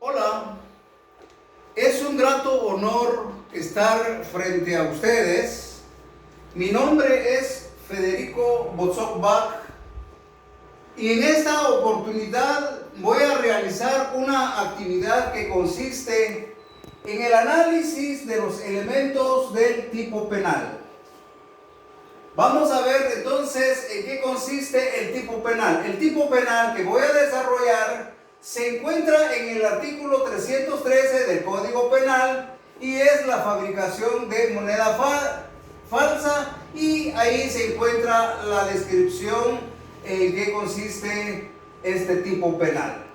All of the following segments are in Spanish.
Hola, es un grato honor estar frente a ustedes. Mi nombre es Federico Botzok-Bach y en esta oportunidad voy a realizar una actividad que consiste en el análisis de los elementos del tipo penal. Vamos a ver entonces en qué consiste el tipo penal. El tipo penal que voy a desarrollar se encuentra en el artículo 313 del Código Penal y es la fabricación de moneda falsa, y ahí se encuentra la descripción en qué consiste este tipo penal.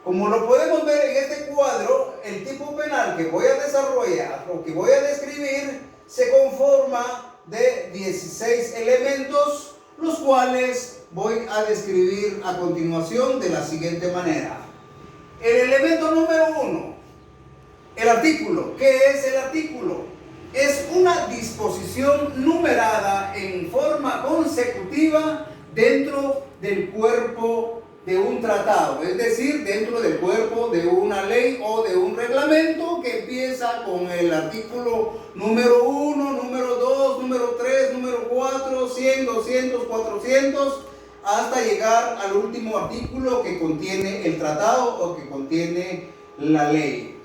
Como lo podemos ver en este cuadro, el tipo penal que voy a desarrollar o que voy a describir se conforma de 16 elementos, los cuales voy a describir a continuación de la siguiente manera. El elemento número 1, el artículo. ¿Qué es el artículo? Es una disposición numerada en forma consecutiva dentro del cuerpo de un tratado, es decir, dentro del cuerpo de una ley o de un reglamento que empieza con el artículo número 1, número 2, número 3, número 4, 100, 200, 400, hasta llegar al último artículo que contiene el tratado o que contiene la ley.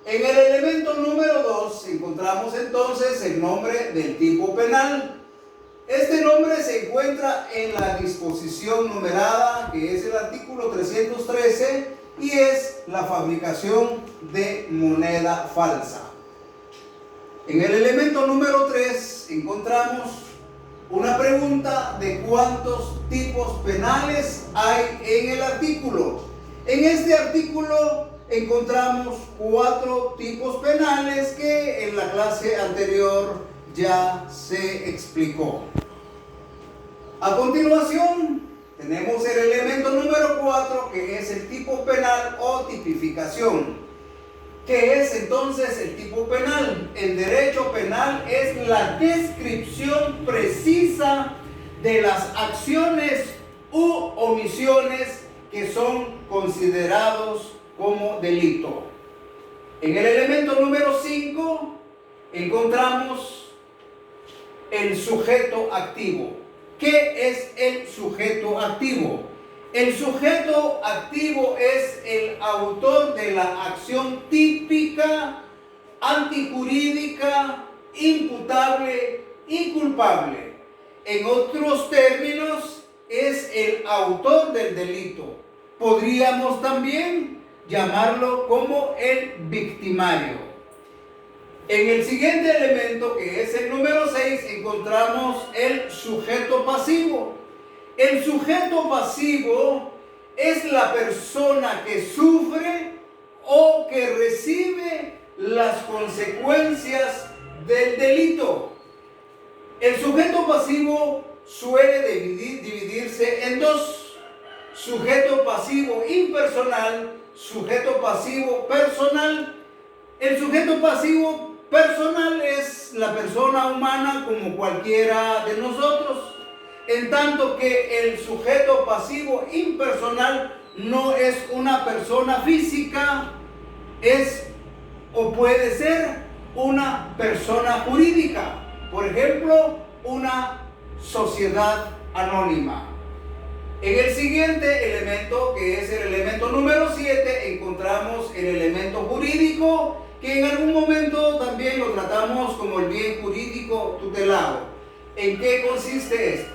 En el elemento número 2 encontramos entonces el nombre del tipo penal. Este nombre se encuentra en la disposición numerada, que es el artículo 313, y es la fabricación de moneda falsa. En el elemento número 3 encontramos una pregunta de cuántos tipos penales hay en el artículo. En este artículo encontramos 4 tipos penales que en la clase anterior ya se explicó. A continuación tenemos el elemento número 4, que es el tipo penal o tipificación. ¿Qué es entonces el tipo penal? El derecho penal es la descripción precisa de las acciones u omisiones que son considerados como delito. En el elemento número 5 encontramos el sujeto activo. ¿Qué es el sujeto activo? El sujeto activo es el autor de la acción típica, antijurídica, imputable y culpable. En otros términos, es el autor del delito. Podríamos también llamarlo como el victimario. En el siguiente elemento, que es el número 6, encontramos el sujeto pasivo. El sujeto pasivo es la persona que sufre o que recibe las consecuencias del delito. El sujeto pasivo suele dividirse en dos: sujeto pasivo impersonal, sujeto pasivo personal. El sujeto pasivo personal es la persona humana como cualquiera de nosotros, en tanto que el sujeto pasivo impersonal no es una persona física, es o puede ser una persona jurídica, por ejemplo, una sociedad anónima. En el siguiente elemento, que es el elemento número 7, encontramos el elemento jurídico, que en algún momento también lo tratamos como el bien jurídico tutelado. ¿En qué consiste esto?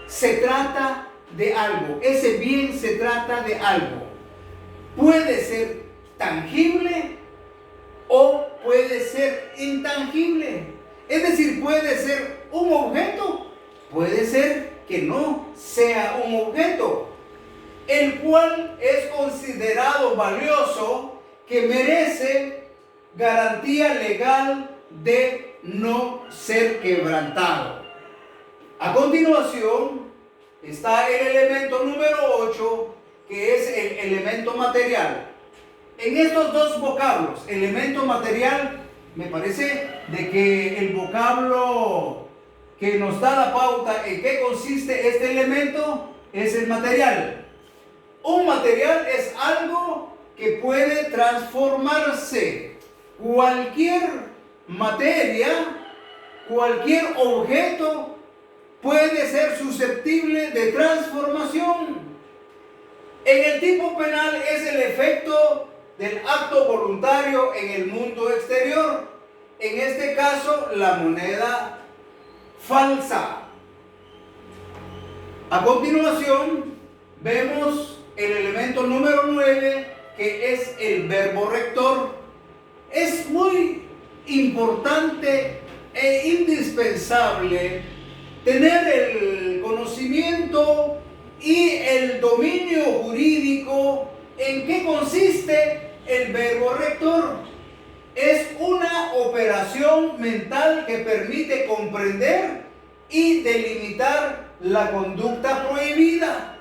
Se trata de algo, ese bien se trata de algo. Puede ser tangible o puede ser intangible. Es decir, puede ser un objeto, puede ser que no sea un objeto, el cual es considerado valioso, que merece garantía legal de no ser quebrantado. A continuación está el elemento número 8, que es el elemento material. En estos dos vocablos, elemento material, me parece de que el vocablo que nos da la pauta en qué consiste este elemento es el material. Un material es algo que puede transformarse. Cualquier materia, cualquier objeto puede ser susceptible de transformación. En el tipo penal es el efecto del acto voluntario en el mundo exterior. En este caso, la moneda falsa. A continuación, vemos el elemento número 9, que es el verbo rector. Es muy importante e indispensable tener el conocimiento y el dominio jurídico en qué consiste el verbo rector. Es una operación mental que permite comprender y delimitar la conducta prohibida.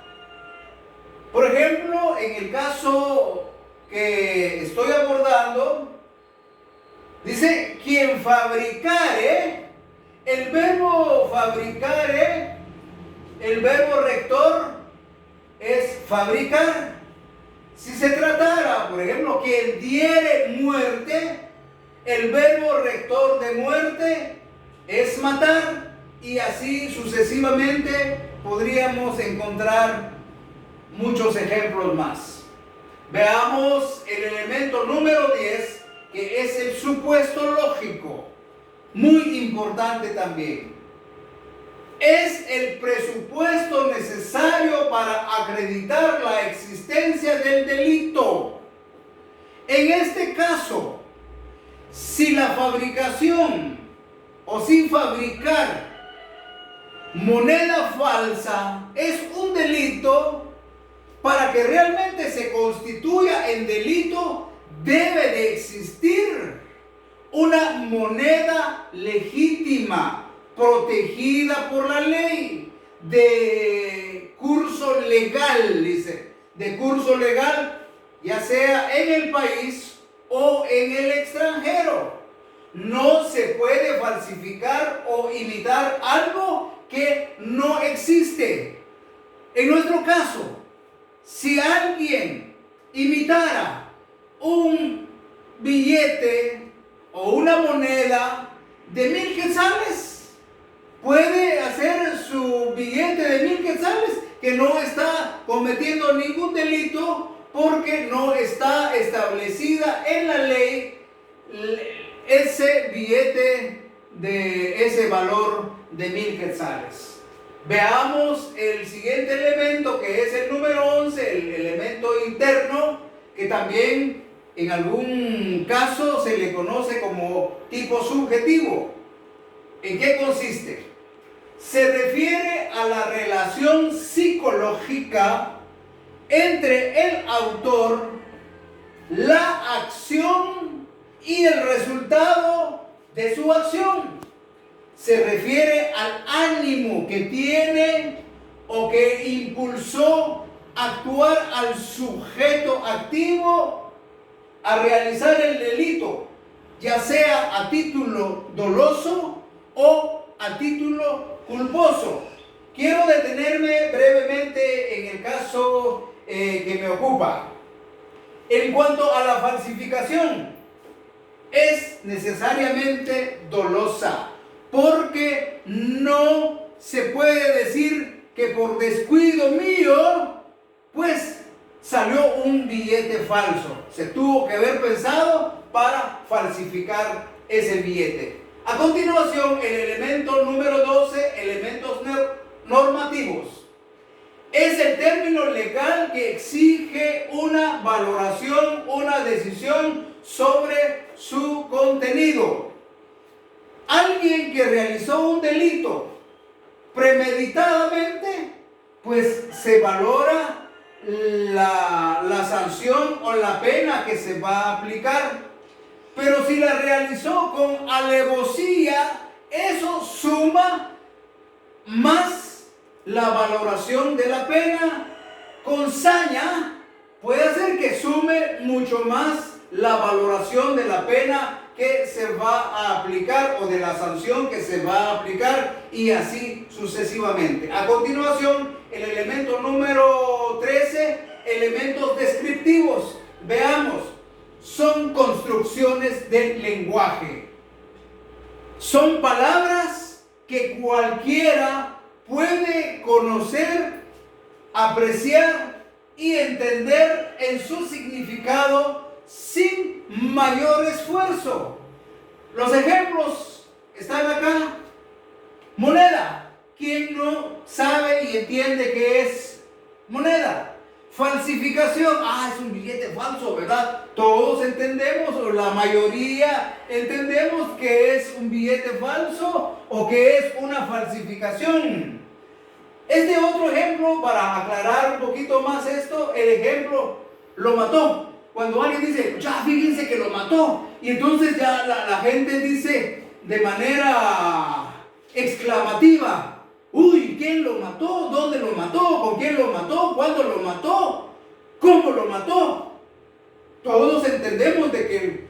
Por ejemplo, en el caso que estoy abordando, dice, quien fabricare, el verbo fabricare, el verbo rector es fabricar. Si se tratara, por ejemplo, quien diere muerte, el verbo rector de muerte es matar, y así sucesivamente podríamos encontrar muchos ejemplos más. Veamos el elemento número 10, que es el supuesto lógico, muy importante también. Es el presupuesto necesario para acreditar la existencia del delito. En este caso, si la fabricación o sin fabricar moneda falsa es un delito, para que realmente se constituya en delito, debe de existir una moneda legítima, protegida por la ley, de curso legal, dice, de curso legal, ya sea en el país o en el extranjero. No se puede falsificar o imitar algo que no existe. En nuestro caso, si alguien imitara un billete o una moneda de 1000 quetzales, puede hacer su billete de 1000 quetzales, que no está cometiendo ningún delito, porque no está establecida en la ley ese billete de ese valor de 1000 quetzales. Veamos el siguiente elemento, que es el número 11, el elemento interno, que también en algún caso se le conoce como tipo subjetivo. ¿En qué consiste? Se refiere a la relación psicológica entre el autor, la acción y el resultado de su acción. Se refiere al ánimo que tiene o que impulsó actuar al sujeto activo a realizar el delito, ya sea a título doloso o a título culposo. Quiero detenerme brevemente en el caso que me ocupa. En cuanto a la falsificación, es necesariamente dolosa, porque no se puede decir que por descuido mío, pues salió un billete falso. Se tuvo que haber pensado para falsificar ese billete. A continuación, el elemento número 12, elementos normativos. Es el término legal que exige una valoración, una decisión sobre su contenido. Alguien que realizó un delito premeditadamente, pues se valora la sanción o la pena que se va a aplicar. Pero si la realizó con alevosía, eso suma más la valoración de la pena. Con saña puede hacer que sume mucho más la valoración de la pena que se va a aplicar o de la sanción que se va a aplicar, y así sucesivamente. A continuación, el elemento número 13, elementos descriptivos. Veamos, son construcciones del lenguaje. Son palabras que cualquiera puede conocer, apreciar y entender en su significado sin mayor esfuerzo. Los ejemplos están acá. Moneda. ¿Quién no sabe y entiende qué es moneda? Falsificación. Es un billete falso, ¿verdad? Todos entendemos, o la mayoría entendemos que es un billete falso o que es una falsificación. Este otro ejemplo, para aclarar un poquito más esto, el ejemplo, lo mató. Cuando alguien dice, ya fíjense que lo mató, y entonces ya la gente dice de manera exclamativa, uy, ¿quién lo mató? ¿Dónde lo mató? ¿Con quién lo mató? ¿Cuándo lo mató? ¿Cómo lo mató? Todos entendemos de que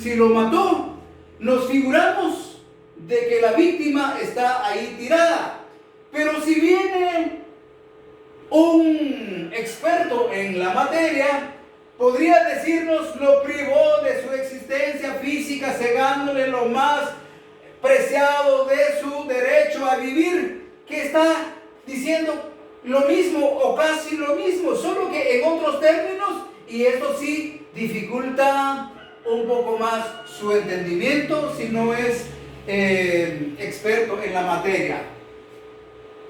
si lo mató, nos figuramos de que la víctima está ahí tirada. Pero si viene un experto en la materia, podría decirnos lo privó de su existencia física, cegándole lo más preciado de su derecho a vivir, que está diciendo lo mismo o casi lo mismo, solo que en otros términos, y esto sí dificulta un poco más su entendimiento si no es experto en la materia.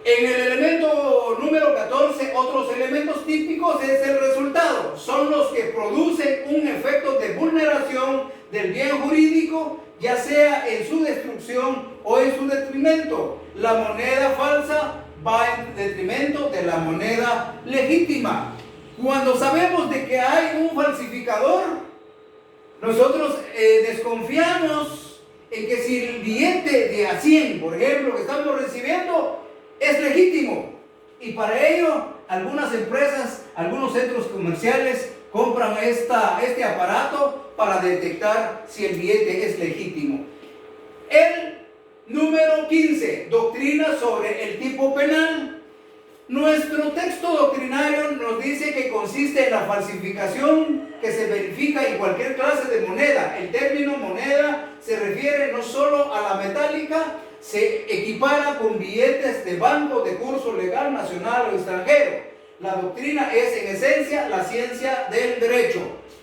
En el elemento número 14, otros elementos típicos es el resultado. Son los que producen un efecto de vulneración del bien jurídico, ya sea en su destrucción o en su detrimento. La moneda falsa va en detrimento de la moneda legítima. Cuando sabemos de que hay un falsificador, nosotros desconfiamos en que si el billete de a 100, por ejemplo, que estamos recibiendo, es legítimo, y para ello algunas empresas, algunos centros comerciales compran este aparato para detectar si el billete es legítimo. El número 15, doctrina sobre el tipo penal. Nuestro texto doctrinario nos dice que consiste en la falsificación que se verifica en cualquier clase de moneda. El término moneda se refiere no solo a la metálica, se equipara con billetes de banco de curso legal nacional o extranjero. La doctrina es en esencia la ciencia del derecho.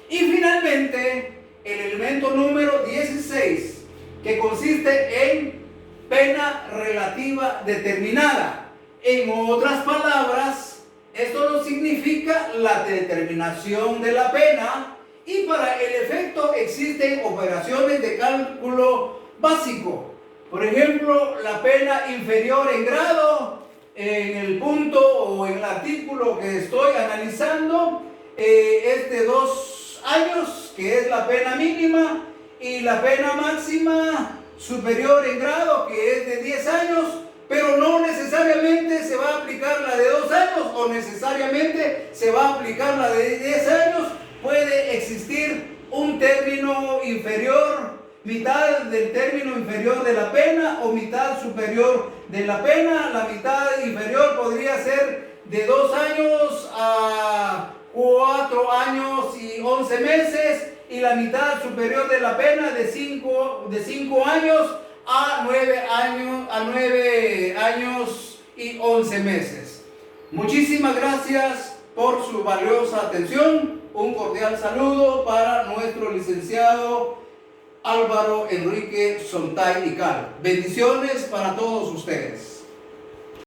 Y finalmente, el elemento número 16, que consiste en pena relativa determinada. En otras palabras, esto no significa la determinación de la pena, y para el efecto existen operaciones de cálculo básico. Por ejemplo, la pena inferior en grado, en el punto o en el artículo que estoy analizando, es de 2 años, que es la pena mínima, y la pena máxima superior en grado, que es de 10 años, pero no necesariamente se va a aplicar la de 2 años o necesariamente se va a aplicar la de 10 años. Puede existir un término inferior, mitad del término inferior de la pena o mitad superior de la pena. La mitad inferior podría ser de 2 años a 4 años y 11 meses, y la mitad superior de la pena de 5 años a 9 años y 11 meses. Muchísimas gracias por su valiosa atención. Un cordial saludo para nuestro licenciado Álvaro Enrique Sontay y Cal. Bendiciones para todos ustedes.